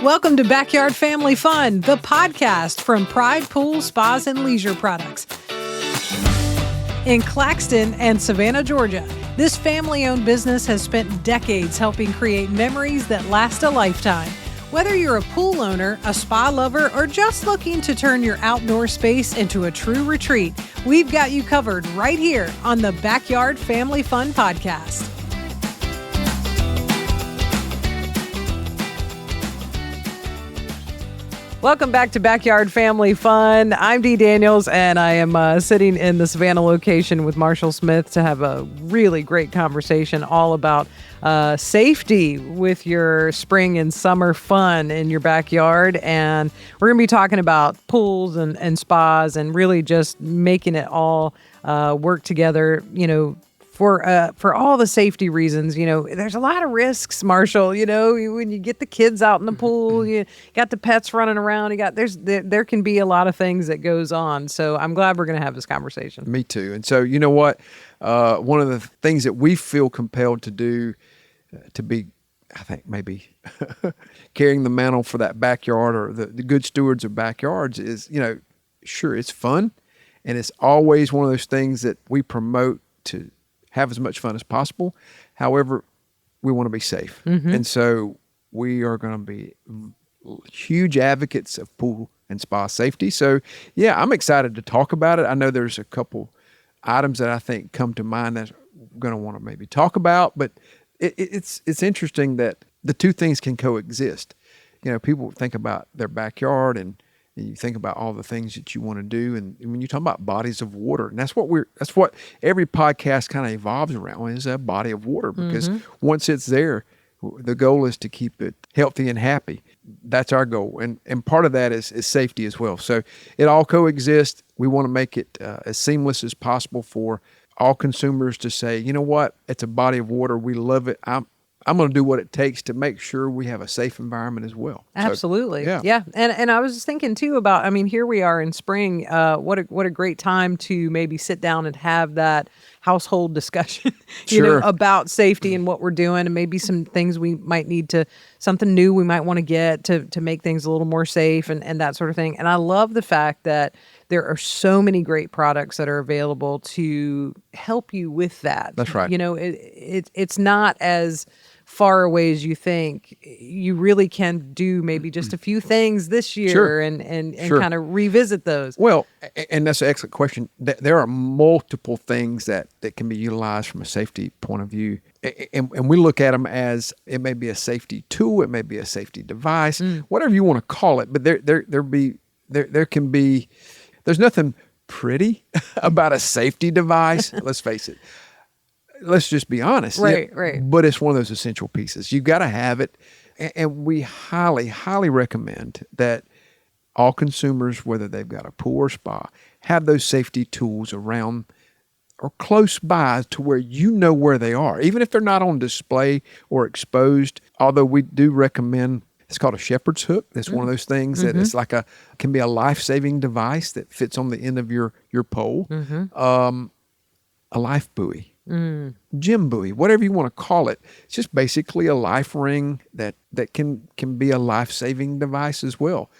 Welcome to Backyard Family Fun, the podcast from Pride Pool Spas and Leisure Products. In Claxton and Savannah, Georgia, this family-owned business has spent decades helping create memories that last a lifetime. Whether you're a pool owner, a spa lover, or just looking to turn your outdoor space into a true retreat, we've got you covered right here on the Backyard Family Fun podcast. Welcome back to Backyard Family Fun. I'm Dee Daniels, and I am sitting in the Savannah location with Marshall Smith to have a really great conversation all about safety with your spring and summer fun in your backyard. And we're going to be talking about pools and spas and really just making it all work together, for all the safety reasons. There's a lot of risks, Marshall, when you get the kids out in the pool, you got the pets running around, there can be a lot of things that goes on. So I'm glad we're going to have this conversation. Me too. And so, you know what? One of the things that we feel compelled to do to be, I think, maybe carrying the mantle for that backyard or the good stewards of backyards is, sure, it's fun. And it's always one of those things that we promote to have as much fun as possible. However, we want to be safe. Mm-hmm. And so we are going to be huge advocates of pool and spa safety. So yeah, I'm excited to talk about it. I know there's a couple items that I think come to mind that I'm going to want to maybe talk about, but it's interesting that the two things can coexist. People think about their backyard and you think about all the things that you want to do, and when you talk about bodies of water, and that's what every podcast kind of evolves around, is a body of water, because once it's there, the goal is to keep it healthy and happy. That's our goal, and part of that is safety as well. So it all coexists. We want to make it as seamless as possible for all consumers to say, you know what, it's a body of water. We love it. I'm going to do what it takes to make sure we have a safe environment as well. Absolutely. So, yeah. And I was just thinking too about, here we are in spring. What a great time to maybe sit down and have that household discussion, about safety and what we're doing, and maybe some things we might need something new we might want to get to make things a little more safe and that sort of thing. And I love the fact that there are so many great products that are available to help you with that. That's right. It's not as far away as you think. You really can do maybe just a few things this year and kind of revisit those. Well, and that's an excellent question. There are multiple things that can be utilized from a safety point of view. And we look at them as, it may be a safety tool, it may be a safety device, whatever you want to call it. But there can be, there's nothing pretty about a safety device. Let's face it. Let's just be honest. Right. But it's one of those essential pieces. You've got to have it. And we highly, highly recommend that all consumers, whether they've got a pool or spa, have those safety tools around or close by to where you know where they are, even if they're not on display or exposed. Although we do recommend, it's called a shepherd's hook. It's one of those things that it's can be a life-saving device that fits on the end of your pole. A life buoy. Gym buoy, whatever you want to call it. It's just basically a life ring that can be a life-saving device as well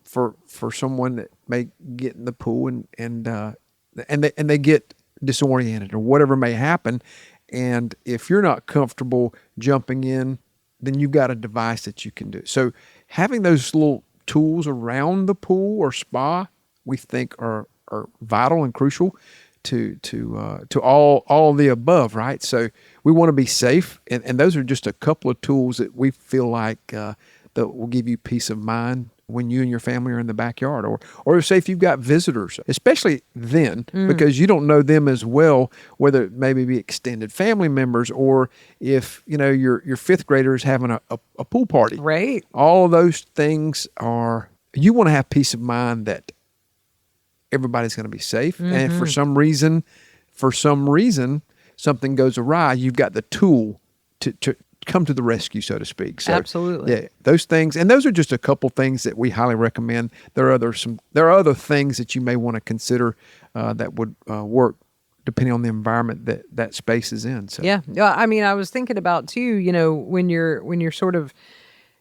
for someone that may get in the pool and they get disoriented or whatever may happen. And if you're not comfortable jumping in, then you've got a device that you can do. So having those little tools around the pool or spa, we think are vital and crucial to all the above, right? So we want to be safe, and those are just a couple of tools that we feel like that will give you peace of mind when you and your family are in the backyard, or say if you've got visitors, especially then, because you don't know them as well, whether it maybe be extended family members or if your fifth grader is having a pool party. Right. All of those things you want to have peace of mind that everybody's going to be safe. And if for some reason, something goes awry, you've got the tool to come to the rescue, so to speak. So, absolutely. Yeah, those things, and those are just a couple things that we highly recommend. There are other things that you may want to consider that would work depending on the environment that space is in. So yeah, I mean, I was thinking about too, when you're sort of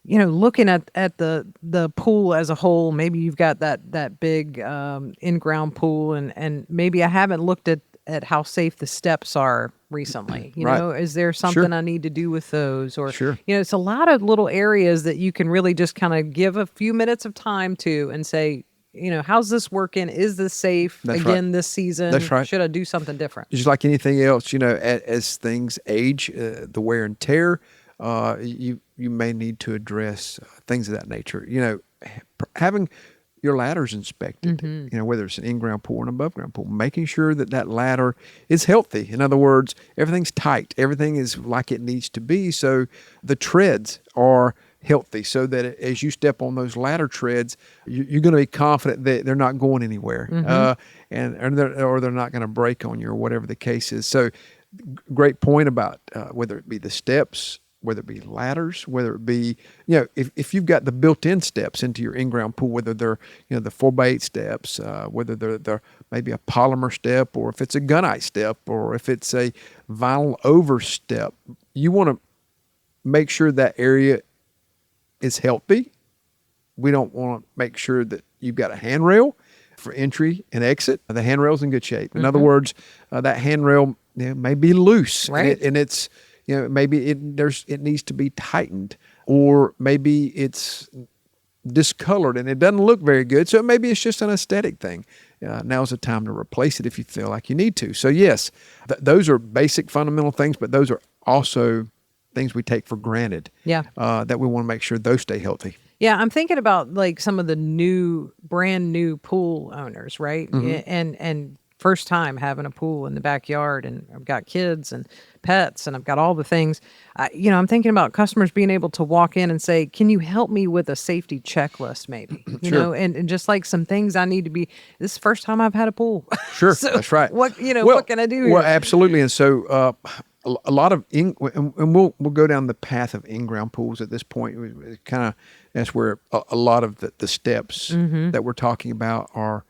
looking at the pool as a whole, maybe you've got that big in-ground pool, and maybe I haven't looked at how safe the steps are recently. Right. Is there something Sure. I need to do with those? Or, Sure. it's a lot of little areas that you can really just kind of give a few minutes of time to and say, how's this working? Is this safe That's again right. this season? That's right. Should I do something different? Just like anything else, as things age, the wear and tear, you may need to address things of that nature. Having your ladders inspected, whether it's an in-ground pool or an above-ground pool, making sure that ladder is healthy. In other words, everything's tight. Everything is like it needs to be. So the treads are healthy, so that as you step on those ladder treads, you're going to be confident that they're not going anywhere, or they're not going to break on you, or whatever the case is. So great point about whether it be the steps, whether it be ladders, whether it be, if you've got the built-in steps into your in-ground pool, whether they're, the 4x8 steps, whether they're maybe a polymer step, or if it's a gunite step, or if it's a vinyl over step, you want to make sure that area is healthy. We don't want to make sure that you've got a handrail for entry and exit. The handrail's in good shape. In other words, that handrail may be loose, right? And it's maybe it needs to be tightened, or maybe it's discolored and it doesn't look very good. So maybe it's just an aesthetic thing. Now's the time to replace it if you feel like you need to. So yes, those are basic fundamental things, but those are also things we take for granted. Yeah. That we want to make sure those stay healthy. Yeah, I'm thinking about like some of the brand new pool owners, right? And first time having a pool in the backyard, and I've got kids and pets, and I've got all the things. I'm thinking about customers being able to walk in and say, "Can you help me with a safety checklist, maybe?" Sure. And just like some things I need to be. This is the first time I've had a pool. Sure, So that's right. What can I do here? Well, absolutely. And so a lot of and we'll go down the path of in-ground pools at this point. That's where a lot of the steps that we're talking about are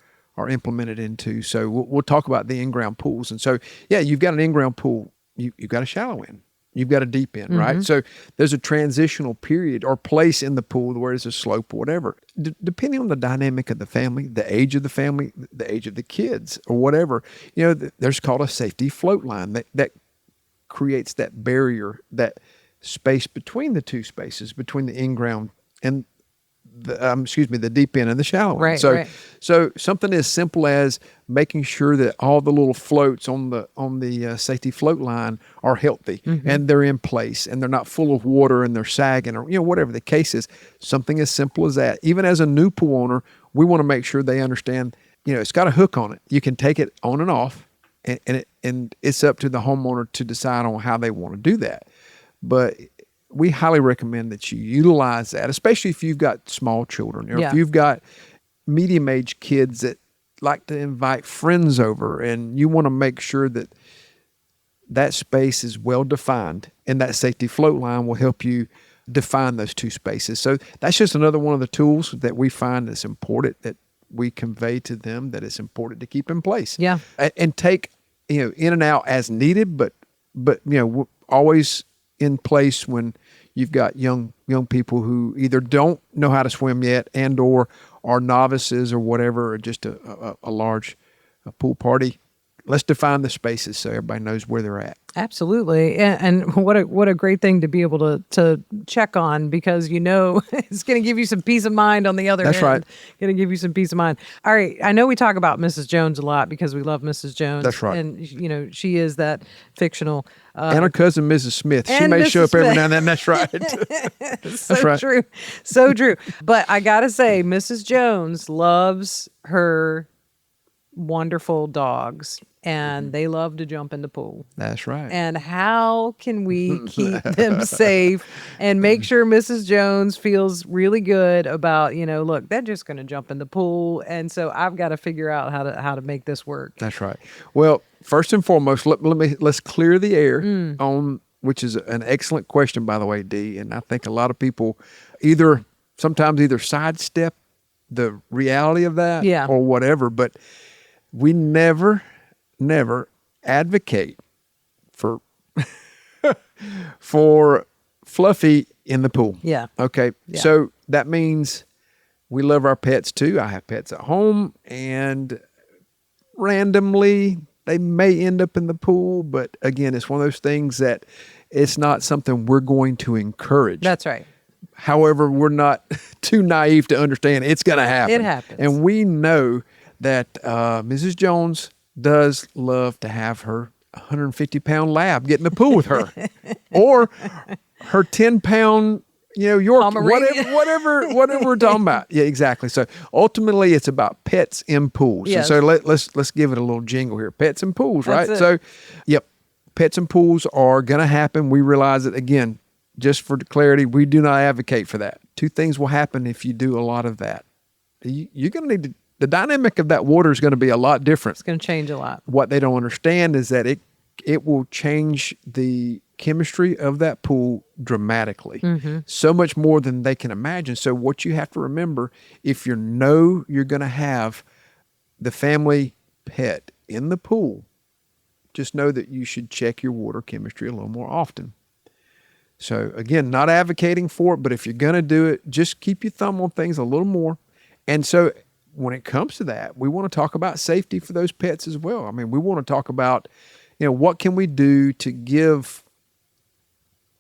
implemented into. So we'll talk about the in-ground pools. And so, yeah, you've got an in-ground pool. You've got a shallow end. You've got a deep end, right? So there's a transitional period or place in the pool where there's a slope or whatever. Depending on the dynamic of the family, the age of the family, the age of the kids or whatever, there's called a safety float line that creates that barrier, that space between the two spaces, between the in-ground and the deep end and the shallow end. Right. So something as simple as making sure that all the little floats on the safety float line are healthy and they're in place and they're not full of water and they're sagging, or and whatever the case is. Something as simple as that. Even as a new pool owner, we want to make sure they understand. It's got a hook on it. You can take it on and off, and it's up to the homeowner to decide on how they want to do that. But we highly recommend that you utilize that, especially if you've got small children, or if you've got medium-aged kids that like to invite friends over, and you want to make sure that space is well defined, and that safety float line will help you define those two spaces. So that's just another one of the tools that we find that's important, that we convey to them, that it's important to keep in place. Yeah. And take, in and out as needed, but always in place when you've got young people who either don't know how to swim yet and or are novices or whatever, or just a large pool party. Let's define the spaces so everybody knows where they're at. Absolutely. And what a great thing to be able to check on, because it's going to give you some peace of mind on the other end. That's right. Going to give you some peace of mind. All right. I know we talk about Mrs. Jones a lot because we love Mrs. Jones. That's right. And, she is that fictional. And her cousin, Mrs. Smith. She and may Mrs. show up every Smith. now and then. That's right. So That's right. true. So true. But I got to say, Mrs. Jones loves her wonderful dogs, and they love to jump in the pool. That's right. And how can we keep them safe and make sure Mrs. Jones feels really good about, look, they're just going to jump in the pool, and so I've got to figure out how to make this work. That's right. Well, first and foremost, let's clear the air on, which is an excellent question, by the way, Dee. And I think a lot of people sometimes either sidestep the reality of that or whatever, but we never advocate for Fluffy in the pool. Yeah. Okay. Yeah. So that means we love our pets too. I have pets at home, and randomly they may end up in the pool. But again, it's one of those things that it's not something we're going to encourage. That's right. However, we're not too naive to understand it's going to happen. It happens. And we know that Mrs. Jones does love to have her 150-pound lab get in the pool with her, or her 10-pound, York, Pomeranian. whatever we're talking about. Yeah, exactly. So ultimately, it's about pets in pools. Yes. And so let's give it a little jingle here. Pets in pools, right? That's it. So, yep, pets in pools are going to happen. We realize it again. Just for clarity, we do not advocate for that. Two things will happen if you do a lot of that. You're going to need the dynamic of that water is going to be a lot different. It's going to change a lot. What they don't understand is that it will change the chemistry of that pool dramatically, so much more than they can imagine. So what you have to remember, if you're going to have the family pet in the pool, just know that you should check your water chemistry a little more often. So again, not advocating for it, but if you're going to do it, just keep your thumb on things a little more. And so when it comes to that, we want to talk about safety for those pets as well. I mean, we want to talk about, what can we do to give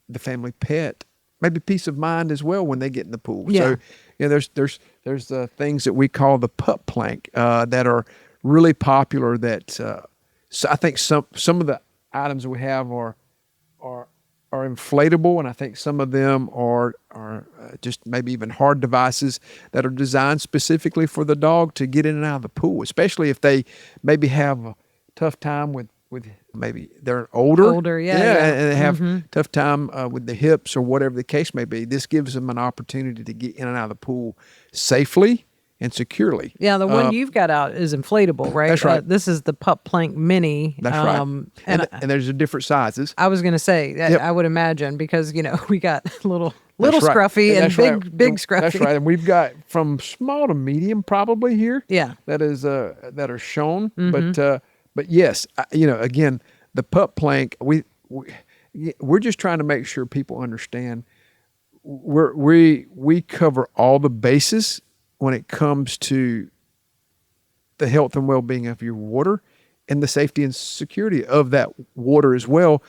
the family pet maybe peace of mind as well when they get in the pool. Yeah. So, there's things that we call the Pup Plank that are really popular that so I think some of the items we have are inflatable, and I think some of them are just maybe even hard devices that are designed specifically for the dog to get in and out of the pool, especially if they maybe have a tough time with maybe they're older, and they have tough time with the hips or whatever the case may be. This gives them an opportunity to get in and out of the pool safely and securely. Yeah, the one you've got out is inflatable, right? That's right. This is the Pup Plank Mini. That's right. And there's different sizes. I was going to say, Yep. I would imagine, because, we got little That's right. scruffy and That's big right. scruffy. That's right. And we've got from small to medium probably here. Yeah. That are shown. But yes, again, the Pup Plank, we're just trying to make sure people understand we cover all the bases when it comes to the health and well-being of your water and the safety and security of that water as well,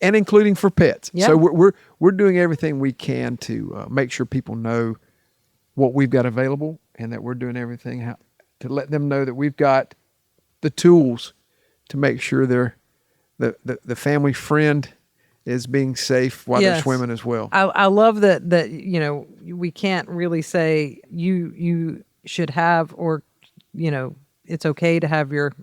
and including for pets. Yeah. So we're doing everything we can to make sure people know what we've got available, and that we're doing everything to let them know that we've got the tools to make sure the family friend is being safe while they're swimming as well. I love that we can't really say you should have, or it's okay to have your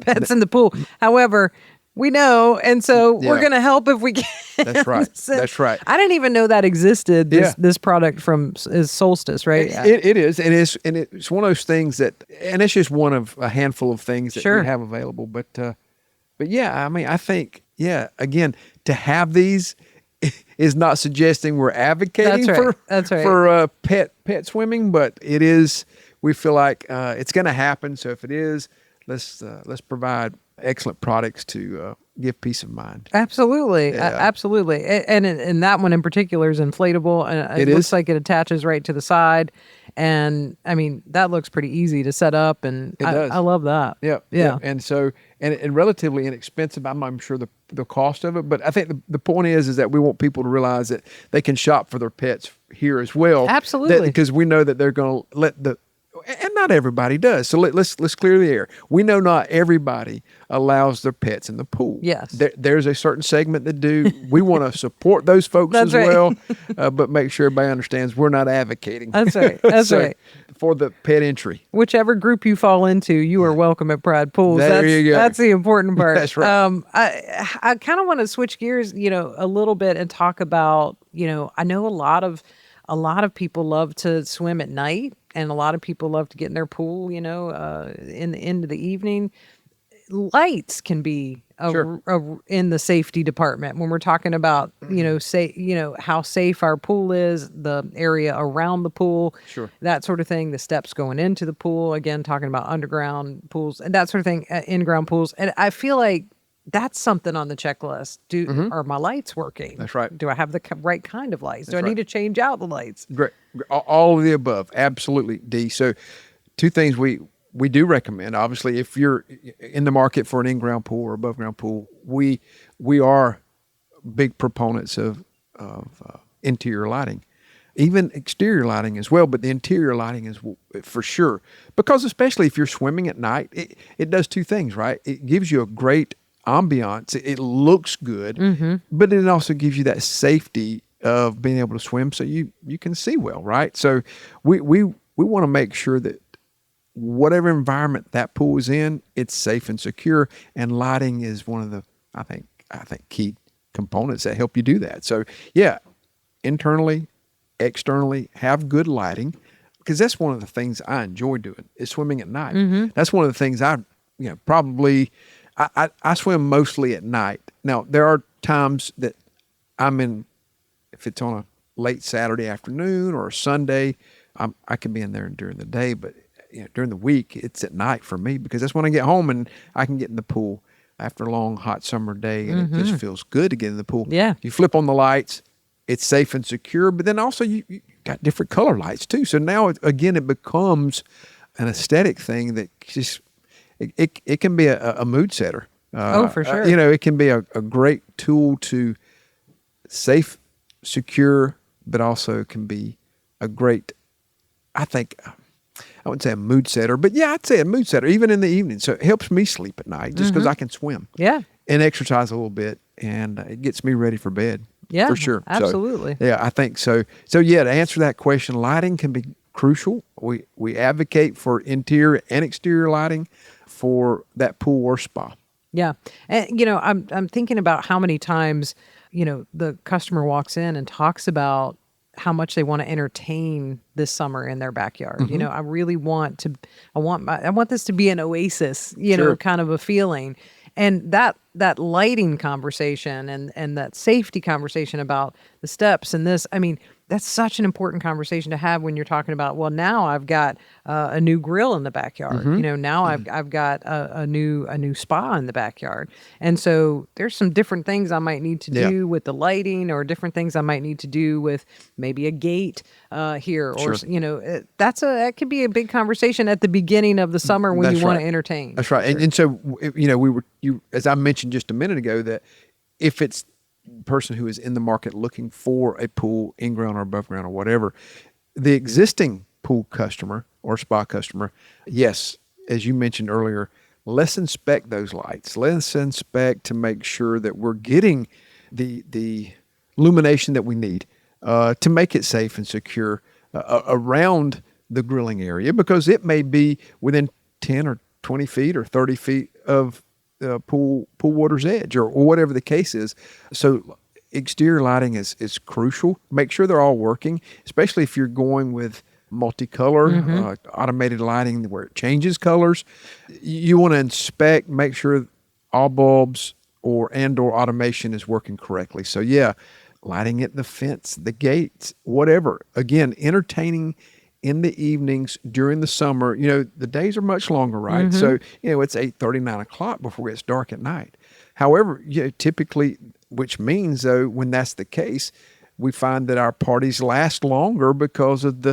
pets in the pool. However, we know, and so we're going to help if we can. That's right. That's right. I didn't even know that existed. This product is Solstice, right? It is, and it's one of those things that, and it's just one of a handful of things that we have available. But yeah, I mean, I think again, to have these is not suggesting we're advocating for pet swimming, but it is. We feel like it's going to happen. So if it is, let's provide excellent products to give peace of mind. Absolutely. Absolutely. And that one in particular is inflatable, and it looks like it attaches right to the side. And I mean, that looks pretty easy to set up, and it does. I love that. Yeah. And so, and relatively inexpensive. I'm not sure the cost of it, but I think the point is that we want people to realize that they can shop for their pets here as well. Absolutely. Because we know that they're going to let and not everybody does. So let's clear the air. We know not everybody allows their pets in the pool. Yes. There's a certain segment that do. We want to support those folks as well, but make sure everybody understands we're not advocating. That's right. That's right. For the pet entry. Whichever group you fall into, you are welcome at Pride Pools. You go. That's the important part. That's right. I kind of want to switch gears, a little bit and talk about, I know a lot of people love to swim at night, and a lot of people love to get in their pool, in the end of the evening. Lights can be in the safety department when we're talking about, how safe our pool is, the area around the pool, that sort of thing, the steps going into the pool, again, talking about underground pools and that sort of thing, in-ground pools. And I feel like that's something on the checklist. Are my lights working? That's right. Do I have the right kind of lights? Do I That's need to change out the lights? Great. All of the above. Absolutely, D. So two things we do recommend. Obviously, if you're in the market for an in-ground pool or above ground pool, we are big proponents of interior lighting, even exterior lighting as well. But the interior lighting is for sure, because especially if you're swimming at night, it does two things, right? It gives you a great ambiance. It looks good, but it also gives you that safety of being able to swim, so you can see well, right? So we want to make sure that whatever environment that pool is in, it's safe and secure, and lighting is one of the I think key components that help you do that. So yeah, internally, externally, have good lighting, because that's one of the things I enjoy doing is swimming at night. That's one of the things I probably I swim mostly at night. Now there are times that I'm in, if it's on a late Saturday afternoon or a Sunday, I can be in there during the day, but during the week, it's at night for me, because that's when I get home and I can get in the pool after a long, hot summer day, and it just feels good to get in the pool. Yeah. You flip on the lights, it's safe and secure, but then also you got different color lights too. So now, again, it becomes an aesthetic thing that just, it can be a mood setter. For sure. It can be a great tool to safe, secure, but also can be a great, I think, I wouldn't say a mood setter, but yeah, I'd say a mood setter, even in the evening. So it helps me sleep at night just because I can swim. Yeah. And exercise a little bit, and it gets me ready for bed. Yeah, for sure. Absolutely. So, yeah, I think so. So yeah, to answer that question, lighting can be crucial. We advocate for interior and exterior lighting for that pool or spa. Yeah. And, I'm thinking about how many times, the customer walks in and talks about how much they want to entertain this summer in their backyard. I really want this to be an oasis, Sure. kind of a feeling. And that lighting conversation and that safety conversation about the steps and this, that's such an important conversation to have when you're talking about, well, now I've got a new grill in the backyard. Now I've got a new spa in the backyard. And so there's some different things I might need to do with the lighting, or different things I might need to do with maybe a gate here, or Sure. That could be a big conversation at the beginning of the summer when That's you want right. to entertain. That's right. And so, as I mentioned just a minute ago, that if it's person who is in the market looking for a pool, in ground or above ground or whatever, the existing pool customer or spa customer, yes, as you mentioned earlier, let's inspect those lights. Let's inspect to make sure that we're getting the illumination that we need to make it safe and secure around the grilling area, because it may be within 10 or 20 feet or 30 feet of pool water's edge, or whatever the case is. So exterior lighting is crucial. Make sure they're all working, especially if you're going with multicolor automated lighting where it changes colors. You want to inspect, make sure all bulbs or automation is working correctly. So yeah, lighting at the fence, the gates, whatever. Again, entertaining in the evenings during the summer. The days are much longer, right? So, it's 8:30, 9 o'clock before it gets dark at night. However, typically, which means though, when that's the case, we find that our parties last longer because of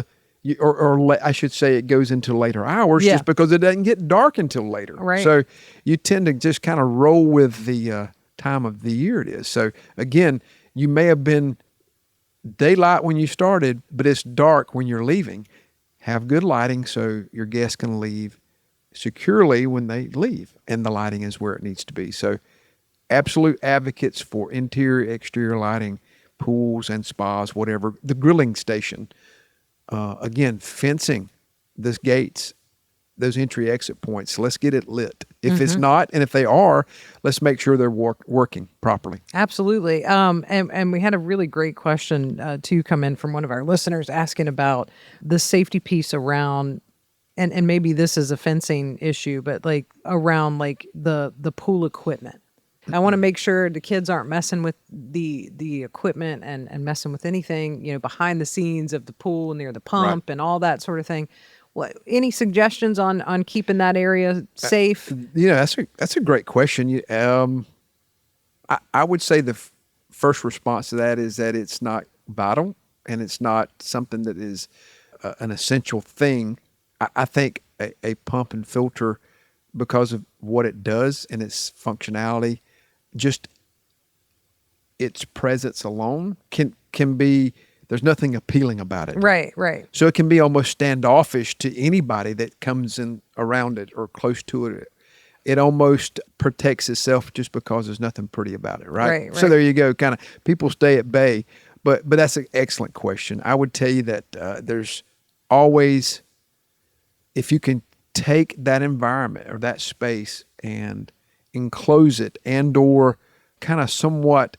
I should say it goes into later hours just because it doesn't get dark until later. Right. So you tend to just kind of roll with the time of the year it is. So again, you may have been daylight when you started, but it's dark when you're leaving. Have good lighting so your guests can leave securely when they leave, and the lighting is where it needs to be. So absolute advocates for interior, exterior lighting, pools and spas, whatever. The grilling station, again, fencing, those gates, those entry exit points. Let's get it lit. If it's not, and if they are, let's make sure they're working properly. Absolutely. And we had a really great question too come in from one of our listeners asking about the safety piece around, and maybe this is a fencing issue, but like around like the pool equipment. I want to make sure the kids aren't messing with the equipment and messing with anything, behind the scenes of the pool near the pump and all that sort of thing. Any suggestions on keeping that area safe? That's a great question. I would say the first response to that is that it's not vital and it's not something that is an essential thing. I think a pump and filter, because of what it does and its functionality, just its presence alone can be, there's nothing appealing about it. Right, right. So it can be almost standoffish to anybody that comes in around it or close to it. It almost protects itself just because there's nothing pretty about it, right? Right, So right. there you go. Kind of people stay at bay. But that's an excellent question. I would tell you that there's always, if you can take that environment or that space and enclose it and or kind of somewhat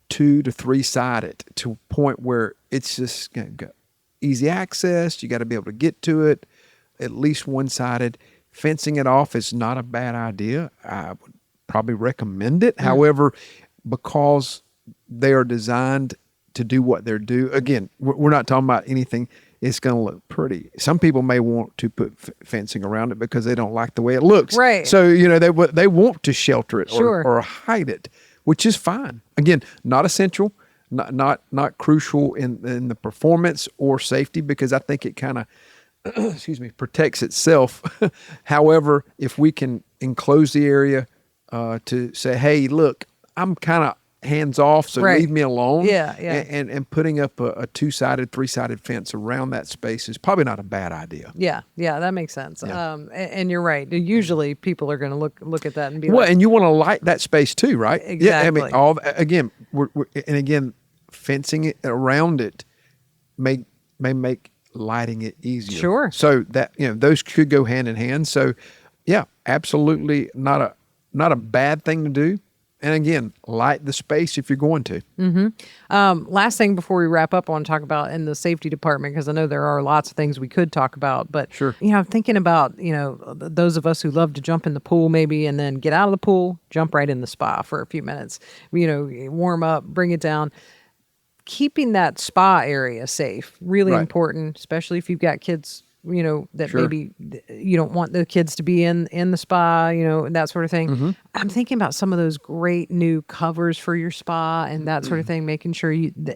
2 to 3 sided to a point where it's just easy access. You got to be able to get to it. At least one-sided. Fencing it off is not a bad idea. I would probably recommend it. However, because they are designed to do what they're due. Again, we're not talking about anything. It's going to look pretty. Some people may want to put fencing around it because they don't like the way it looks. Right. So, they want to shelter it Sure. or hide it, which is fine. Again, not essential, not crucial in the performance or safety, because I think it kind of, protects itself. However, if we can enclose the area to say, hey, look, I'm kind of hands off, so Right. leave me alone. Yeah. And putting up a 2-sided, 3-sided fence around that space is probably not a bad idea. Yeah, that makes sense. Yeah. And you're right. Usually people are going to look at that and be Well, like, and you want to light that space too, right? Exactly. Yeah, I mean, again, fencing it around it may make lighting it easier. Sure. So that, those could go hand in hand. So yeah, absolutely not a bad thing to do. And again, light the space if you're going to. Last thing before we wrap up, I want to talk about in the safety department, because I know there are lots of things we could talk about. But, Sure. I'm thinking about, those of us who love to jump in the pool maybe and then get out of the pool, jump right in the spa for a few minutes, warm up, bring it down. Keeping that spa area safe, really Right. important, especially if you've got kids, that Sure. maybe you don't want the kids to be in the spa, and that sort of thing. I'm thinking about some of those great new covers for your spa and that sort of thing, making sure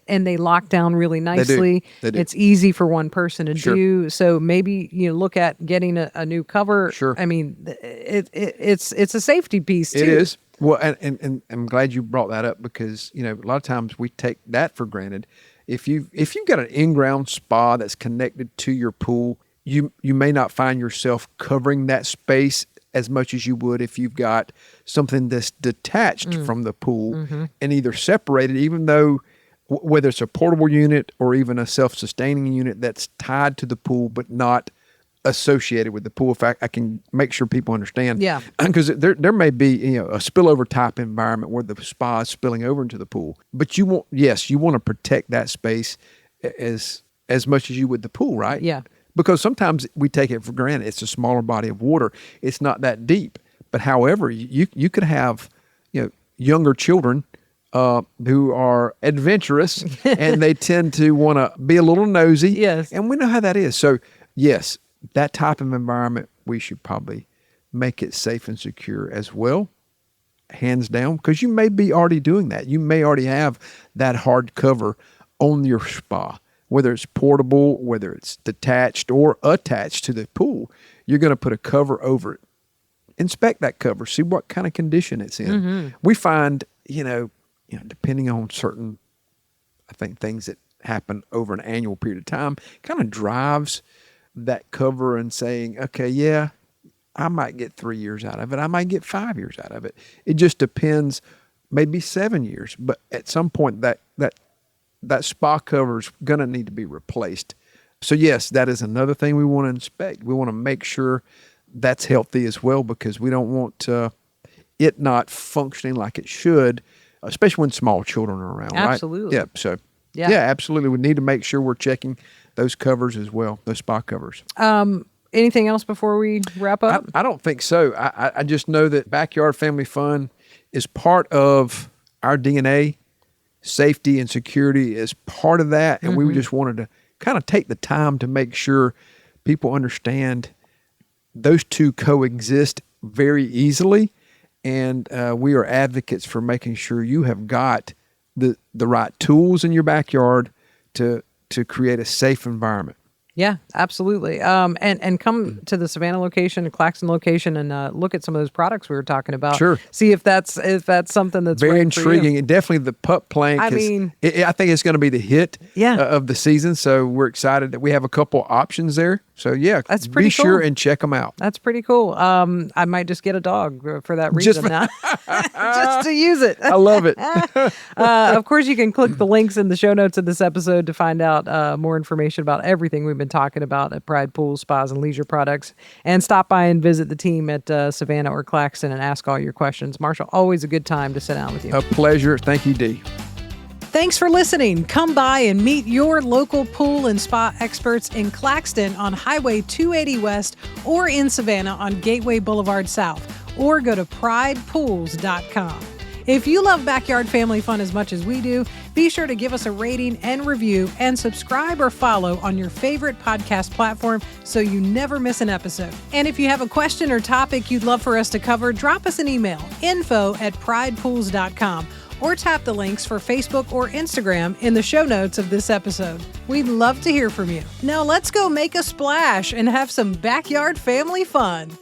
and they lock down really nicely. They do. It's easy for one person to Sure. do. So maybe, look at getting a new cover. Sure. I mean, it's a safety piece too. It is. Well, and I'm glad you brought that up, because, a lot of times we take that for granted. If you've got an in-ground spa that's connected to your pool, you may not find yourself covering that space as much as you would if you've got something that's detached from the pool and either separated, even though whether it's a portable unit or even a self-sustaining unit that's tied to the pool but not associated with the pool. If I can make sure people understand. Yeah. Because there may be, a spillover type environment where the spa is spilling over into the pool. But you want to protect that space as much as you would the pool, right? Yeah. Because sometimes we take it for granted. It's a smaller body of water. It's not that deep. But however, you could have, younger children who are adventurous and they tend to want to be a little nosy. Yes. And we know how that is. So yes, that type of environment, we should probably make it safe and secure as well, hands down, because you may be already doing that. You may already have that hard cover on your spa, whether it's portable, whether it's detached or attached to the pool. You're going to put a cover over it. Inspect that cover, see what kind of condition it's in. We find, depending on certain, I think, things that happen over an annual period of time, kind of drives that cover and saying, okay, yeah, I might get 3 years out of it. I might get 5 years out of it. It just depends, maybe 7 years. But at some point that spa cover is going to need to be replaced. So yes, that is another thing we want to inspect. We want to make sure that's healthy as well, because we don't want it not functioning like it should, especially when small children are around, Absolutely. right? Yeah. So Yeah. yeah, absolutely. We need to make sure we're checking those covers as well, those spa covers. Anything else before we wrap up? I don't think so. I just know that backyard family fun is part of our DNA. Safety and security is part of that. And we just wanted to kind of take the time to make sure people understand those two coexist very easily. and we are advocates for making sure you have got the right tools in your backyard to create a safe environment. Yeah, absolutely. And come to the Savannah location, the Claxton location, and look at some of those products we were talking about. Sure. See if that's something that's very right intriguing. for you. And definitely the Pup Plank. I think it's going to be the hit of the season. So we're excited that we have a couple options there. So yeah, that's pretty be cool. sure and check them out. That's pretty cool. I might just get a dog for that reason now, just to use it. I love it. Of course, you can click the links in the show notes of this episode to find out more information about everything we've been talking about at Pride Pools, Spas, and Leisure Products. And stop by and visit the team at Savannah or Claxton and ask all your questions. Marshall, always a good time to sit down with you. A pleasure. Thank you, Dee. Thanks for listening. Come by and meet your local pool and spa experts in Claxton on Highway 280 West or in Savannah on Gateway Boulevard South, or go to pridepools.com. If you love backyard family fun as much as we do, be sure to give us a rating and review and subscribe or follow on your favorite podcast platform so you never miss an episode. And if you have a question or topic you'd love for us to cover, drop us an email, info@pridepools.com, or tap the links for Facebook or Instagram in the show notes of this episode. We'd love to hear from you. Now let's go make a splash and have some backyard family fun.